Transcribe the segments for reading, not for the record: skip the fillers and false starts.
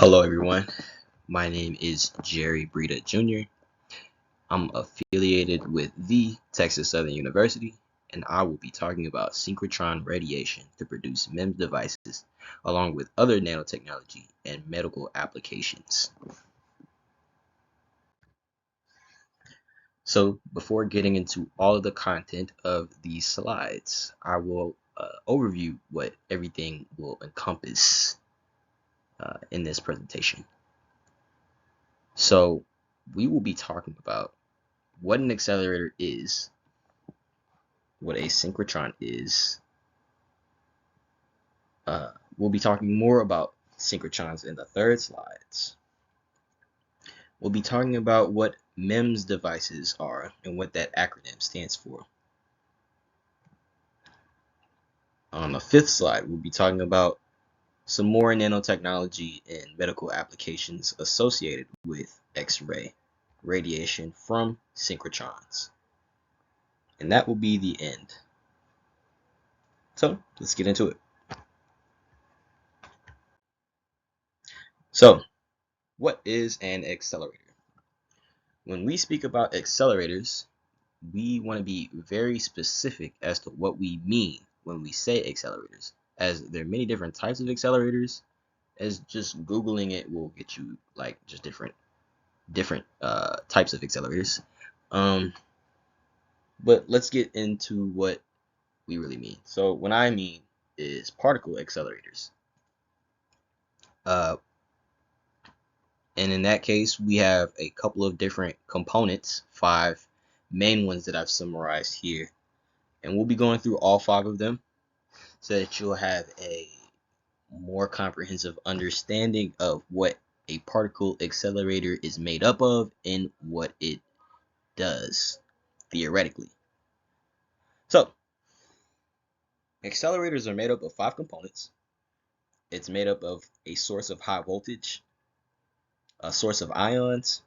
Hello everyone, my name is Jerry Breida Jr. I'm affiliated with the Texas Southern University, and I will be talking about synchrotron radiation to produce MEMS devices, along with other nanotechnology and medical applications. So before getting into all of the content of these slides, I will overview what everything will encompass in this presentation. So we will be talking about what an accelerator is, what a synchrotron is. We'll be talking more about synchrotrons in the third slides. We'll be talking about what MEMS devices are and what that acronym stands for. On the fifth slide, we'll be talking about some more nanotechnology and medical applications associated with X-ray radiation from synchrotrons. And that will be the end. So let's get into it. So, what is an accelerator? When we speak about accelerators, we want to be very specific as to what we mean when we say accelerators, as there are many different types of accelerators, as just Googling it will get you like just different types of accelerators. But let's get into what we really mean. So what I mean is particle accelerators. And in that case, we have a couple of different components, 5 main ones that I've summarized here. And we'll be going through all 5 of them so that you'll have a more comprehensive understanding of what a particle accelerator is made up of and what it does theoretically. So, accelerators are made up of 5 components. It's made up of a source of high voltage, a source of ions,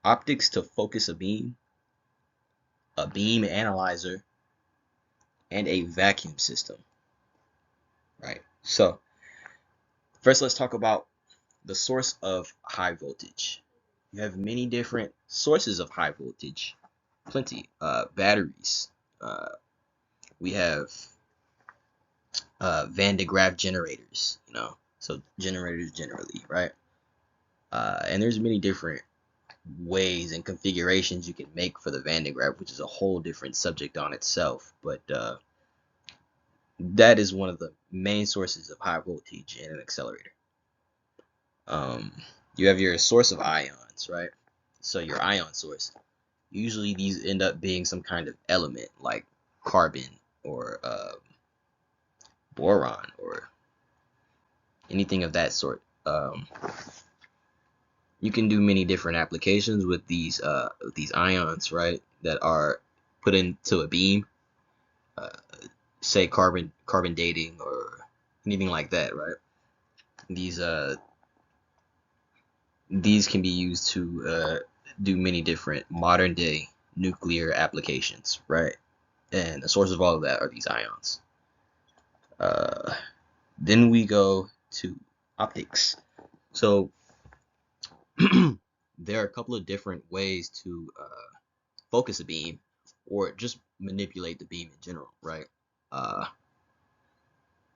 optics to focus a beam analyzer, and a vacuum system. Right. So, first let's talk about the source of high voltage. You have many different sources of high voltage. Plenty. Batteries. We have Van de Graaff generators, so generators generally, right? And there's many different ways and configurations you can make for the Van de Graaff, which is a whole different subject on itself. But that is one of the main sources of high voltage in an accelerator. You have your source of ions, right? So your ion source. Usually these end up being some kind of element like carbon or boron or anything of that sort. You can do many different applications with these ions, right? That are put into a beam, say carbon dating or anything like that, right? These can be used to do many different modern day nuclear applications, right? And the source of all of that are these ions. Then we go to optics. So there are a couple of different ways to focus a beam or just manipulate the beam in general, right?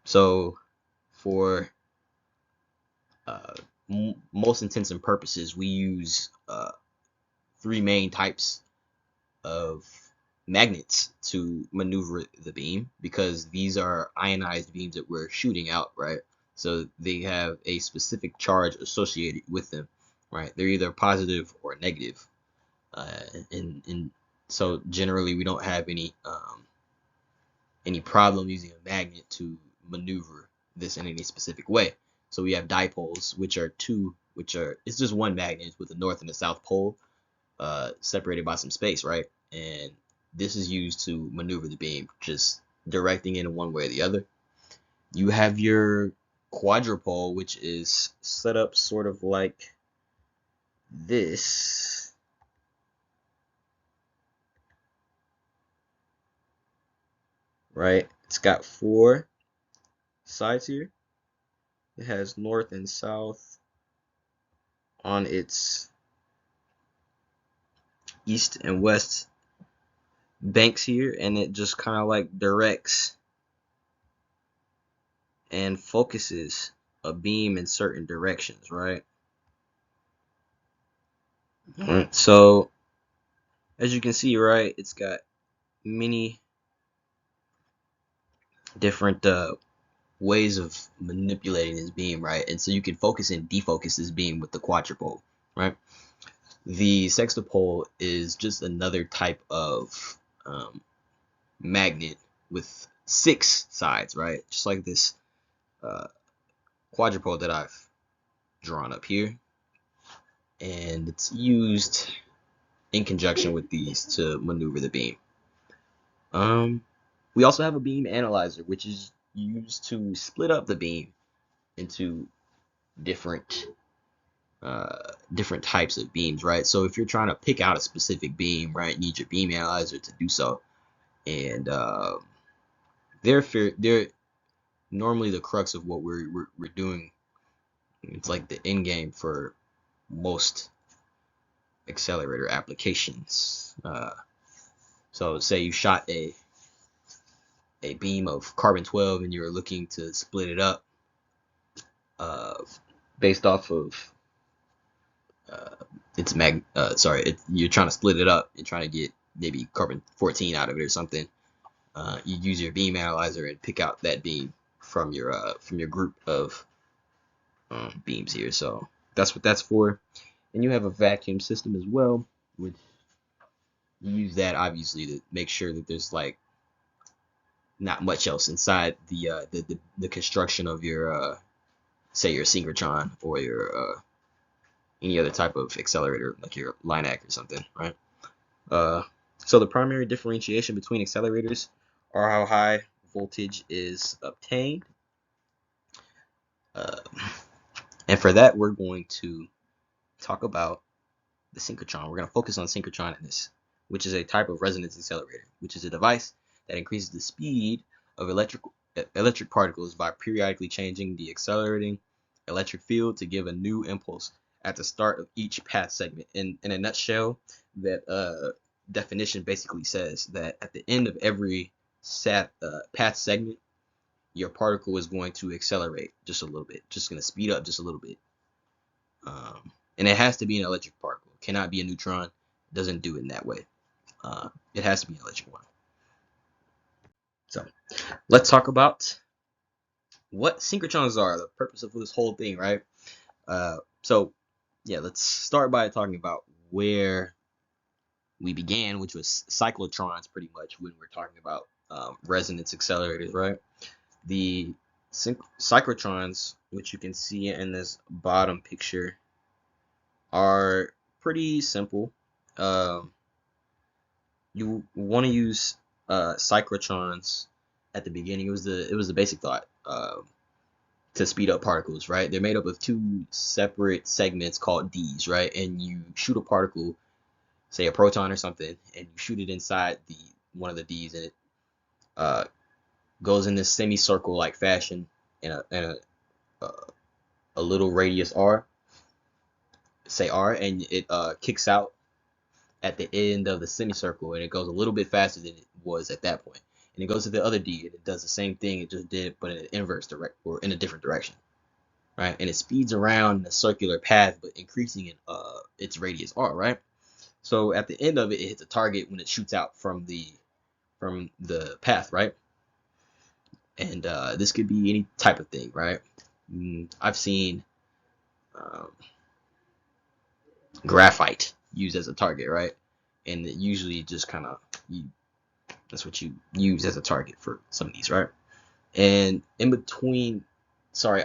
So for most intents and purposes, we use 3 main types of magnets to maneuver the beam, because these are ionized beams that we're shooting out, right? So they have a specific charge associated with them, right? They're either positive or negative. And so generally we don't have any problem using a magnet to maneuver this in any specific way. So we have dipoles, which are it's just one magnet with the north and the south pole separated by some space, right? And this is used to maneuver the beam, just directing it in one way or the other. You have your quadrupole, which is set up sort of like this. Right? It's got 4 sides here. It has north and south on its east and west banks here, and it just kind of like directs and focuses a beam in certain directions, right? Alright, so as you can see, right, it's got many different ways of manipulating this beam, right? And so you can focus and defocus this beam with the quadrupole, right? The sextupole is just another type of magnet with 6 sides, right? Just like this quadrupole that I've drawn up here. And it's used in conjunction with these to maneuver the beam. We also have a beam analyzer, which is used to split up the beam into different different types of beams, right? So if you're trying to pick out a specific beam, right, you need your beam analyzer to do so. And they're normally the crux of what we're doing. It's like the end game for most accelerator applications. So say you shot a beam of carbon-12 and you're looking to split it up based off of you're trying to split it up and trying to get maybe carbon-14 out of it or something. You use your beam analyzer and pick out that beam from your group of beams here. So that's what that's for. And you have a vacuum system as well, which you use that obviously to make sure that there's like not much else inside the construction of your say your synchrotron or your any other type of accelerator like your LINAC or something, right? So the primary differentiation between accelerators are how high voltage is obtained. And for that, we're going to talk about the synchrotron. We're going to focus on synchrotron in this, which is a type of resonance accelerator, which is a device that increases the speed of electric particles by periodically changing the accelerating electric field to give a new impulse at the start of each path segment. In a nutshell, that definition basically says that at the end of every path segment, your particle is going to accelerate just a little bit, just going to speed up just a little bit. And it has to be an electric particle. It cannot be a neutron. It doesn't do it in that way. It has to be an electric one. So let's talk about what synchrotrons are, the purpose of this whole thing, right? So yeah, let's start by talking about where we began, which was cyclotrons, pretty much when we're talking about resonance accelerators, right? The cyclotrons, which you can see in this bottom picture, are pretty simple. You want to use cyclotrons at the beginning. It was the basic thought to speed up particles, right? They're made up of 2 separate segments called Ds, right? And you shoot a particle, say a proton or something, and you shoot it inside one of the Ds, and it goes in this semicircle like fashion in a little radius r, say r, and it kicks out at the end of the semicircle, and it goes a little bit faster than it was at that point. And it goes to the other D, and it does the same thing it just did, but in an inverse direct or in a different direction, right? And it speeds around in a circular path, but increasing in its radius r, right? So at the end of it, it hits a target when it shoots out from the path, right? And this could be any type of thing, right? I've seen graphite used as a target, right? And it usually just kind of that's what you use as a target for some of these, right? And in between,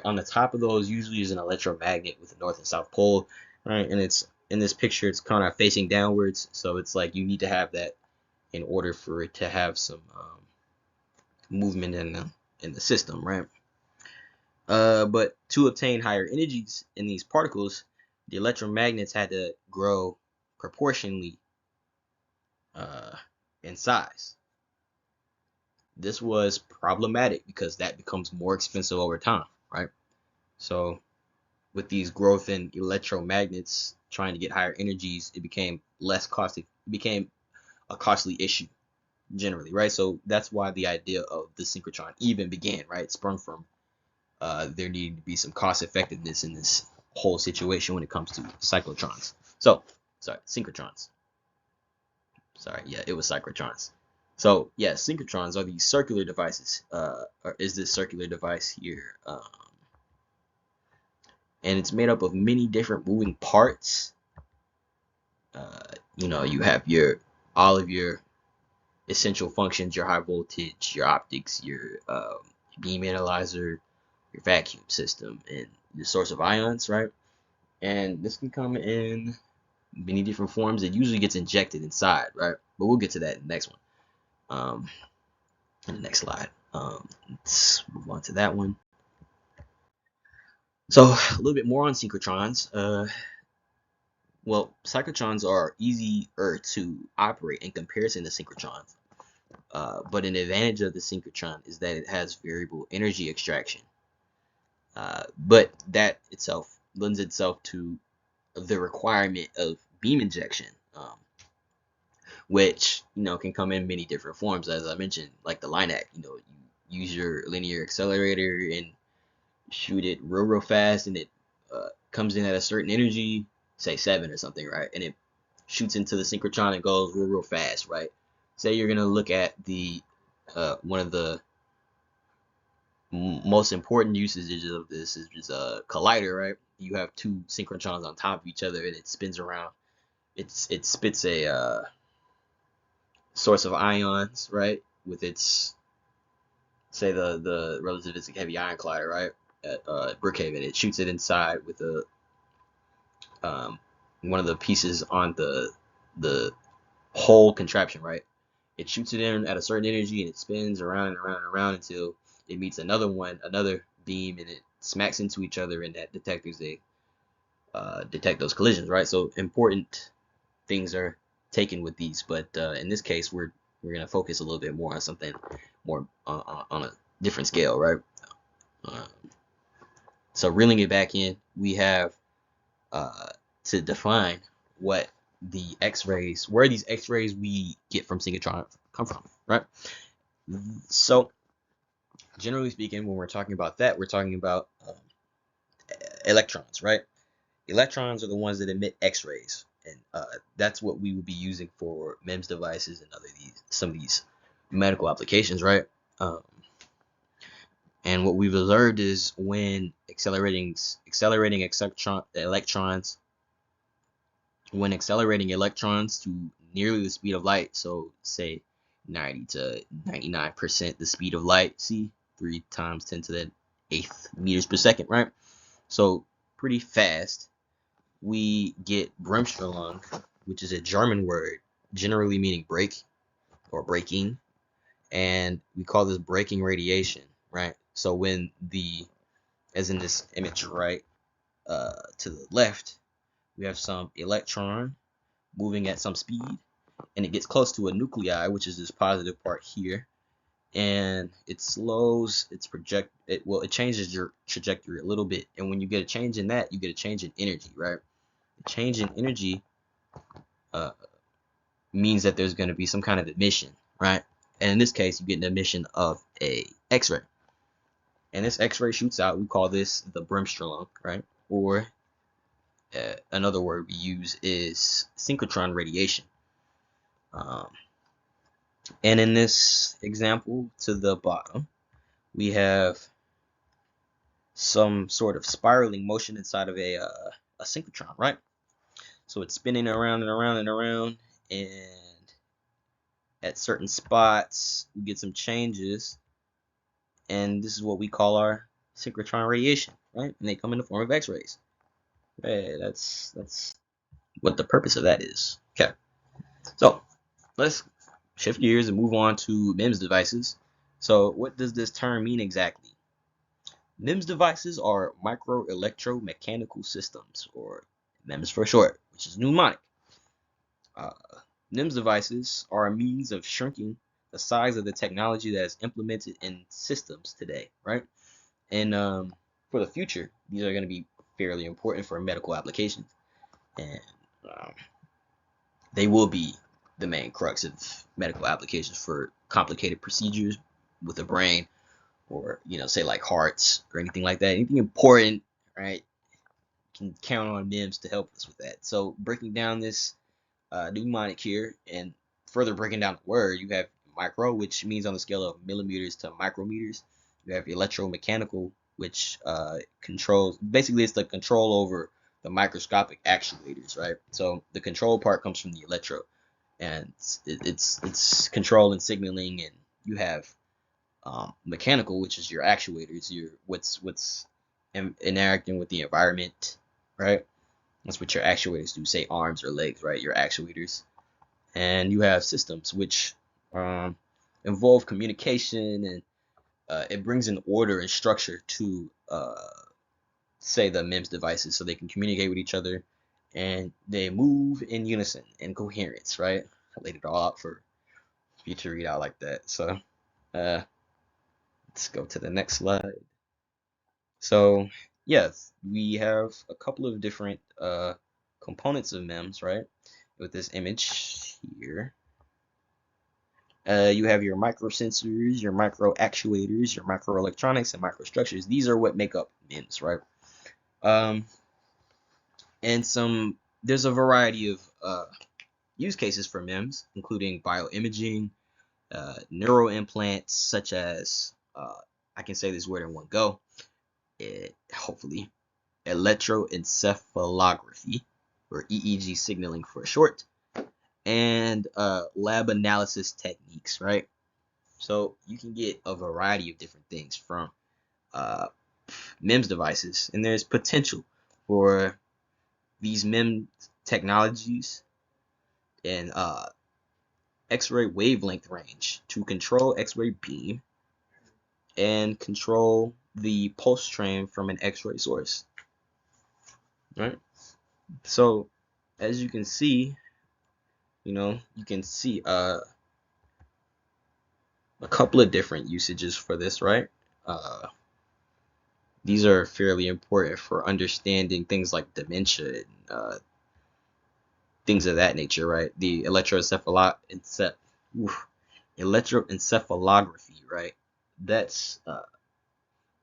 on the top of those usually is an electromagnet with a north and south pole, right? And it's in this picture, it's kind of facing downwards, so it's like you need to have that in order for it to have some movement in the system, right? But to obtain higher energies in these particles, the electromagnets had to grow proportionally in size. This was problematic because that becomes more expensive over time, right? So with these growth in electromagnets trying to get higher energies, it became less costly. It became a costly issue generally, right? So that's why the idea of the synchrotron even began, right? It sprung from there needing to be some cost effectiveness in this whole situation when it comes to cyclotrons. So, sorry, synchrotrons. Sorry, yeah, it was cyclotrons. So, yeah, synchrotrons are these circular devices. Or is this circular device here? And it's made up of many different moving parts. You have all of your essential functions, your high voltage, your optics, your beam analyzer, your vacuum system, and your source of ions, right? And this can come in many different forms. It usually gets injected inside, right? But we'll get to that in the next one, in the next slide. Let's move on to that one. So a little bit more on synchrotrons. Well, cyclotrons are easier to operate in comparison to synchrotrons. But an advantage of the synchrotron is that it has variable energy extraction. But that itself lends itself to the requirement of beam injection, which can come in many different forms, as I mentioned, like the LINAC. You use your linear accelerator and shoot it real fast, and it comes in at a certain energy, say 7 or something, right? And it shoots into the synchrotron and goes real fast, right? Say you're gonna look at the one of the most important usages of this is just a collider, right? You have two synchrotrons on top of each other, and it spins around. It spits a source of ions, right? With its, say, the relativistic heavy ion collider, right? At Brookhaven, it shoots it inside with a one of the pieces on the whole contraption, right? It shoots it in at a certain energy, and it spins around and around and around until it meets another beam, and it smacks into each other, and that detectors they detect those collisions, right? So important things are taken with these, but in this case, we're gonna focus a little bit more on something more on a different scale, right? Uh, so reeling it back in, we have to define what the X-rays, where these X-rays we get from synchrotron come from, right? So generally speaking, when we're talking about that, we're talking about electrons, right? Electrons are the ones that emit X-rays, and that's what we would be using for MEMS devices and some of these medical applications, right? Um, and what we've observed is when accelerating electrons to nearly the speed of light, so say 90 to 99% the speed of light, see, 3 times 10 to the 8th meters per second, right? So pretty fast, we get Bremsstrahlung, which is a German word, generally meaning break or breaking, and we call this breaking radiation, right? So when as in this image, right, to the left, we have some electron moving at some speed, and it gets close to a nuclei, which is this positive part here, and it slows it changes your trajectory a little bit, and when you get a change in that, you get a change in energy, right? The change in energy uh, means that there's going to be some kind of emission, right? And in this case, you get an emission of a X-ray, and this X-ray shoots out. We call this the Bremsstrahlung, right? Or another word we use is synchrotron radiation. Um, and in this example, to the bottom, we have some sort of spiraling motion inside of a synchrotron, right? So it's spinning around and around and around, and at certain spots, we get some changes, and this is what we call our synchrotron radiation, right? And they come in the form of X-rays. Hey, that's what the purpose of that is. Okay, so let's shift gears and move on to MEMS devices. So what does this term mean exactly? MEMS devices are micro electromechanical systems, or MEMS for short, which is mnemonic. Uh, MEMS devices are a means of shrinking the size of the technology that is implemented in systems today, right? And for the future, these are going to be fairly important for medical applications, and um, they will be the main crux of medical applications for complicated procedures with the brain, or say like hearts or anything like that. Anything important, right? Can count on MEMS to help us with that. So breaking down this mnemonic here and further breaking down the word, you have micro, which means on the scale of millimeters to micrometers. You have electromechanical, which controls, basically it's the control over the microscopic actuators, right? So the control part comes from the electro, and it's control and signaling. And you have mechanical, which is your actuators, your what's interacting with the environment, right? That's what your actuators do, say arms or legs, right? Your actuators. And you have systems, which involve communication, and it brings in order and structure to, say, the MEMS devices, so they can communicate with each other, and they move in unison and coherence, right? I laid it all out for you to read out like that. So let's go to the next slide. So yes, we have a couple of different components of MEMS, right? With this image here. You have your microsensors, your micro actuators, your microelectronics, and microstructures. These are what make up MEMS, right? Um, and there's a variety of use cases for MEMS, including bioimaging, neural implants, such as I can say this word in one go. Hopefully, electroencephalography, or EEG signaling for short, and lab analysis techniques, right? So you can get a variety of different things from MEMS devices, and there's potential for these MEMS technologies and X-ray wavelength range to control X-ray beam and control the pulse stream from an X-ray source, right? So as you can see, you can see a couple of different usages for this, right? These are fairly important for understanding things like dementia and things of that nature, right? The electroencephalography, right? That's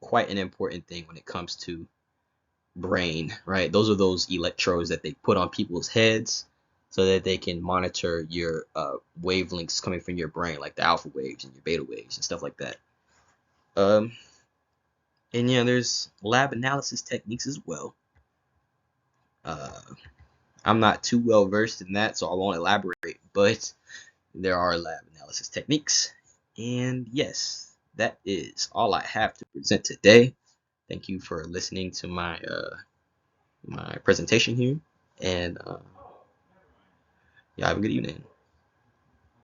quite an important thing when it comes to brain, right? Those are those electrodes that they put on people's heads so that they can monitor your wavelengths coming from your brain, like the alpha waves and your beta waves and stuff like that. And there's lab analysis techniques as well. I'm not too well versed in that, so I won't elaborate, but there are lab analysis techniques. And yes, that is all I have to present today. Thank you for listening to my my presentation here, and yeah, have a good evening.